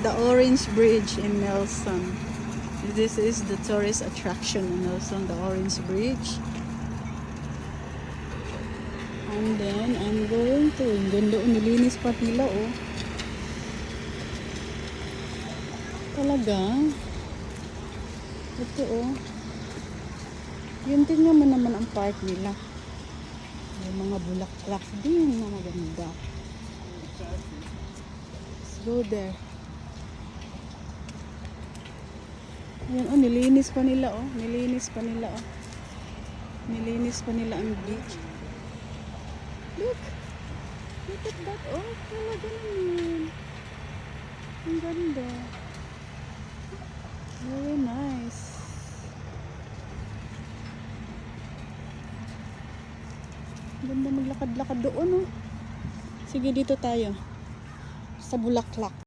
the Orange Bridge in Nelson. This is the tourist attraction in Nelson, the Orange Bridge. And then I'm going to, yung ganda, nilinis pa nila oh. Talaga. Ito oh. Yun, tingnan mo naman ang park nila. May mga bulaklak din na maganda. Let's go there. Ayan oh, nilinis pa nila oh. Nilinis pa nila oh. Nilinis pa nila ang beach. Look. Look at that oh. Talaga naman. Ang ganda. Very nice. Ganda maglakad-lakad doon oh. Sige, dito tayo. Sa bulaklak.